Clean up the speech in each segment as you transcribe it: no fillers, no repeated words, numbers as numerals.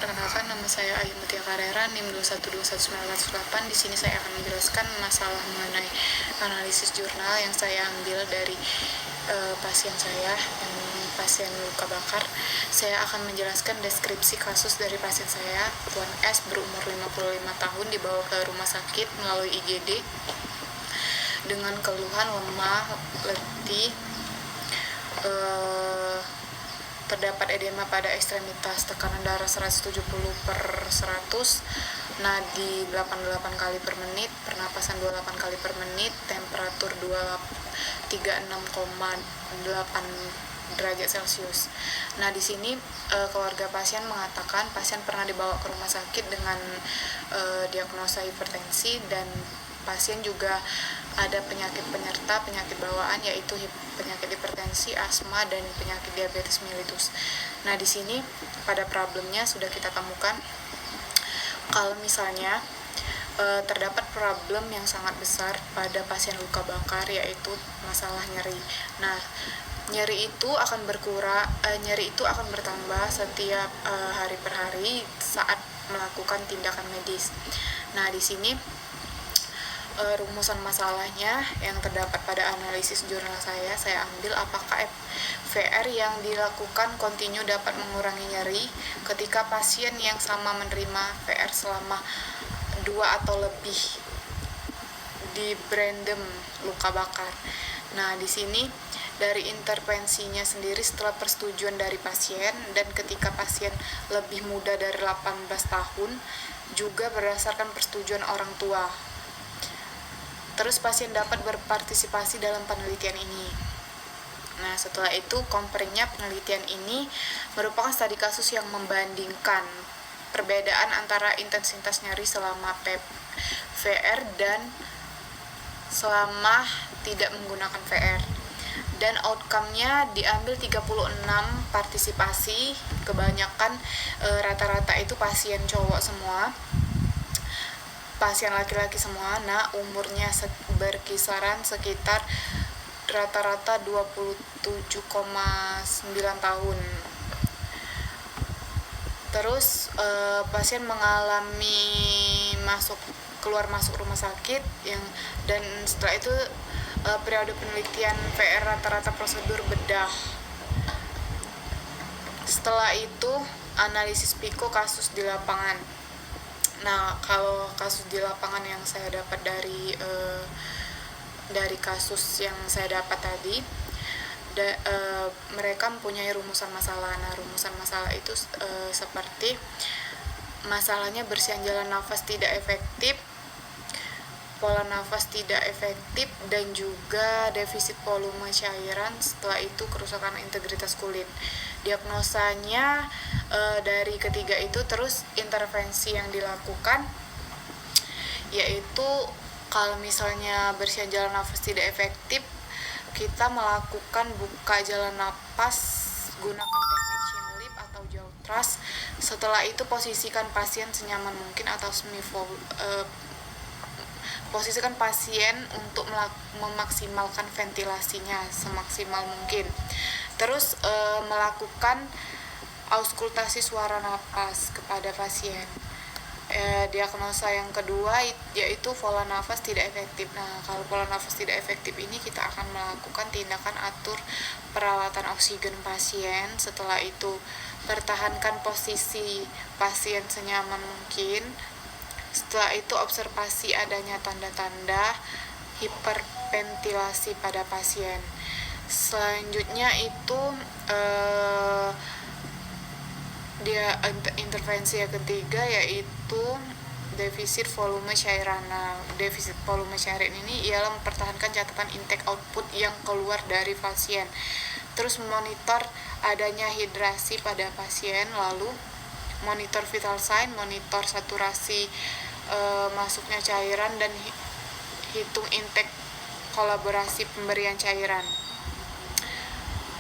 perkenalkan nama saya Ayu Mutia Karera, NIM 2121908. Di sini saya akan menjelaskan masalah mengenai analisis jurnal yang saya ambil dari pasien saya, yang pasien luka bakar. Saya akan menjelaskan deskripsi kasus dari pasien saya, Tuan S, berumur 55 tahun, dibawa ke rumah sakit melalui IGD dengan keluhan lemah, letih, terdapat edema pada ekstremitas, tekanan darah 170/100, nadi 88 kali per menit, pernapasan 28 kali per menit, temperatur 36,8 derajat Celcius. Nah, di sini keluarga pasien mengatakan pasien pernah dibawa ke rumah sakit dengan diagnosa hipertensi, dan pasien juga ada penyakit penyerta penyakit bawaan, yaitu penyakit hipertensi, asma, dan penyakit diabetes mellitus. Nah, di sini pada problemnya sudah kita temukan kalau misalnya terdapat problem yang sangat besar pada pasien luka bakar, yaitu masalah nyeri. Nah, nyeri itu akan bertambah setiap hari per hari saat melakukan tindakan medis. Nah, di sini rumusan masalahnya yang terdapat pada analisis jurnal saya ambil apakah VR yang dilakukan kontinu dapat mengurangi nyeri ketika pasien yang sama menerima VR selama 2 atau lebih di Brandem luka bakar. Nah, di sini dari intervensinya sendiri setelah persetujuan dari pasien dan ketika pasien lebih muda dari 18 tahun, juga berdasarkan persetujuan orang tua. Terus pasien dapat berpartisipasi dalam penelitian ini. Nah, setelah itu comparingnya, penelitian ini merupakan studi kasus yang membandingkan perbedaan antara intensitas nyeri selama VR dan selama tidak menggunakan VR. Dan outcome-nya diambil 36 partisipasi, kebanyakan rata-rata itu pasien cowok semua, pasien laki-laki semua. Nah, umurnya berkisaran sekitar rata-rata 27,9 tahun. Terus pasien mengalami keluar masuk rumah sakit dan setelah itu periode penelitian VR rata-rata prosedur bedah. Setelah itu analisis PICO kasus di lapangan. Nah, kalau kasus di lapangan yang saya dapat dari kasus yang saya dapat tadi, mereka mempunyai rumusan masalah. Nah, rumusan masalah itu seperti masalahnya bersihan jalan nafas tidak efektif, pola nafas tidak efektif, dan juga defisit volume cairan. Setelah itu kerusakan integritas kulit. Diagnosanya dari ketiga itu, terus intervensi yang dilakukan yaitu kalau misalnya bersihan jalan nafas tidak efektif, kita melakukan buka jalan nafas gunakan teknik chin lip atau jaw thrust. Setelah itu posisikan pasien senyaman mungkin atau posisikan pasien untuk memaksimalkan ventilasinya semaksimal mungkin. Terus melakukan auskultasi suara napas kepada pasien. Diagnosa yang kedua yaitu pola nafas tidak efektif. Nah, kalau pola nafas tidak efektif ini kita akan melakukan tindakan atur peralatan oksigen pasien. Setelah itu pertahankan posisi pasien senyaman mungkin. Setelah itu observasi adanya tanda-tanda hiperventilasi pada pasien. Selanjutnya itu intervensi yang ketiga yaitu defisit volume cairan. Nah, defisit volume cairan ini ialah mempertahankan catatan intake output yang keluar dari pasien. Terus monitor adanya hidrasi pada pasien, lalu monitor vital sign, monitor saturasi masuknya cairan, dan hitung intake kolaborasi pemberian cairan.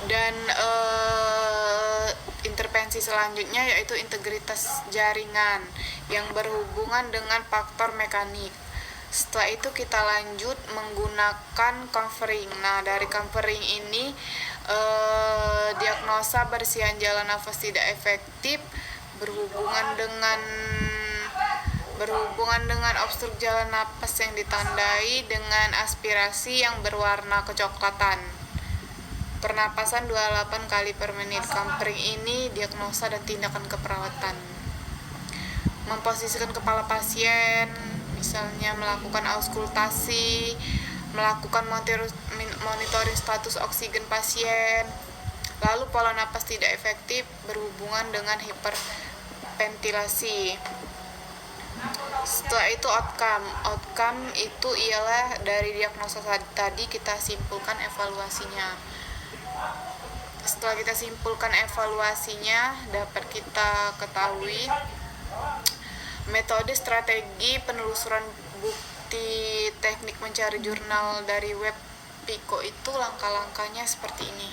Dan intervensi selanjutnya yaitu integritas jaringan yang berhubungan dengan faktor mekanik. Setelah itu kita lanjut menggunakan covering. Nah, dari covering ini diagnosa bersihan jalan nafas tidak efektif, berhubungan dengan obstruk jalan napas yang ditandai dengan aspirasi yang berwarna kecoklatan. Pernapasan 28 kali per menit. Kampring ini diagnosa dan tindakan keperawatan. Memposisikan kepala pasien, misalnya melakukan auskultasi, melakukan monitoring status oksigen pasien. Lalu pola napas tidak efektif berhubungan dengan hiperventilasi. Setelah itu outcome itu ialah dari diagnosa tadi kita simpulkan evaluasinya. Setelah kita simpulkan evaluasinya, dapat kita ketahui metode strategi penelusuran bukti teknik mencari jurnal dari web PICO itu langkah-langkahnya seperti ini.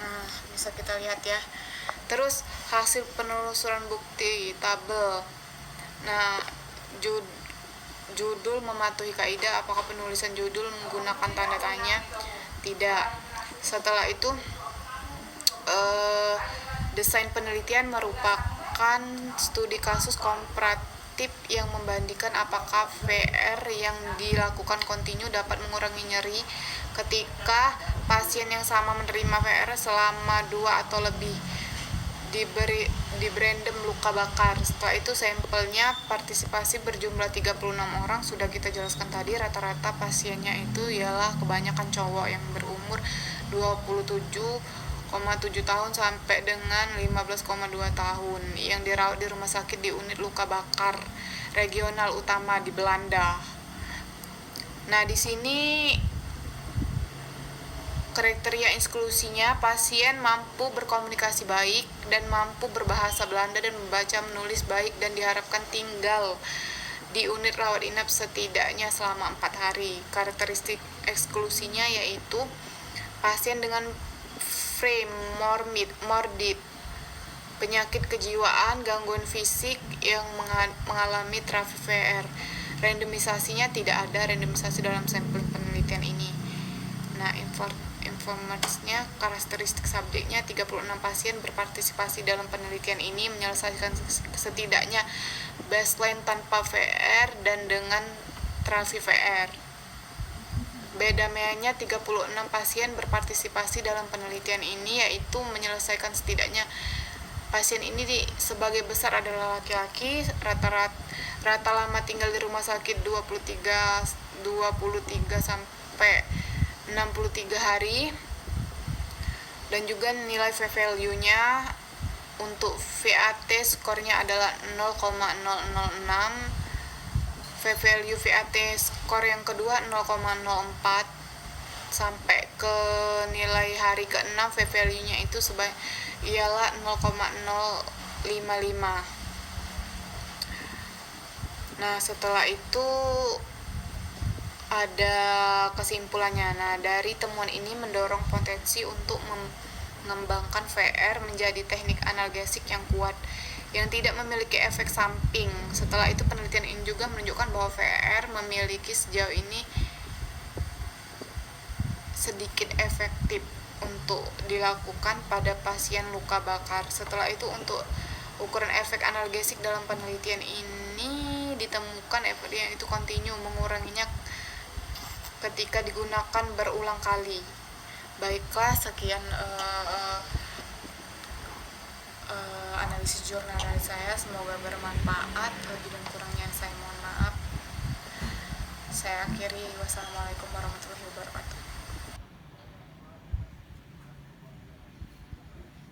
Nah, bisa kita lihat ya. Terus hasil penelusuran bukti tabel. Nah, judul mematuhi kaidah. Apakah penulisan judul menggunakan tanda tanya? Tidak. Setelah itu desain penelitian merupakan studi kasus komparatif yang membandingkan apakah VR yang dilakukan kontinu dapat mengurangi nyeri ketika pasien yang sama menerima VR selama 2 atau lebih di random luka bakar. Setelah itu sampelnya partisipasi berjumlah 36 orang, sudah kita jelaskan tadi. Rata-rata pasiennya itu ialah kebanyakan cowok yang berumur 27,7 tahun sampai dengan 15,2 tahun yang dirawat di rumah sakit di unit luka bakar regional utama di Belanda. Nah, di sini kriteria inklusinya, pasien mampu berkomunikasi baik dan mampu berbahasa Belanda dan membaca menulis baik dan diharapkan tinggal di unit rawat inap setidaknya selama 4 hari. Karakteristik eksklusinya yaitu pasien dengan frame morbid, penyakit kejiwaan, gangguan fisik yang mengalami terapi VR. Randomisasinya tidak ada randomisasi dalam sampel penelitian ini. Nah, informasinya, karakteristik subjeknya 36 pasien berpartisipasi dalam penelitian ini menyelesaikan setidaknya baseline tanpa VR dan dengan terapi VR. Bedanya 36 pasien berpartisipasi dalam penelitian ini yaitu menyelesaikan setidaknya pasien ini sebagai besar adalah laki-laki, rata lama tinggal di rumah sakit 23 sampai 63 hari, dan juga nilai V-value-nya untuk VAT skornya adalah 0,006, V-value VAT skor yang kedua 0,04 sampai ke nilai hari ke-6 V-value-nya itu ialah 0,055. Nah, setelah itu ada kesimpulannya. Nah, dari temuan ini mendorong potensi untuk mengembangkan VR menjadi teknik analgesik yang kuat yang tidak memiliki efek samping. Setelah itu penelitian ini juga menunjukkan bahwa VR memiliki sejauh ini sedikit efektif untuk dilakukan pada pasien luka bakar. Setelah itu untuk ukuran efek analgesik dalam penelitian ini ditemukan efek yang itu kontinu, menguranginya ketika digunakan berulang kali. Baiklah, sekian analisis jurnal dari saya. Semoga bermanfaat. Lebih dan kurangnya saya mohon maaf. Saya akhiri. Wassalamualaikum warahmatullahi wabarakatuh.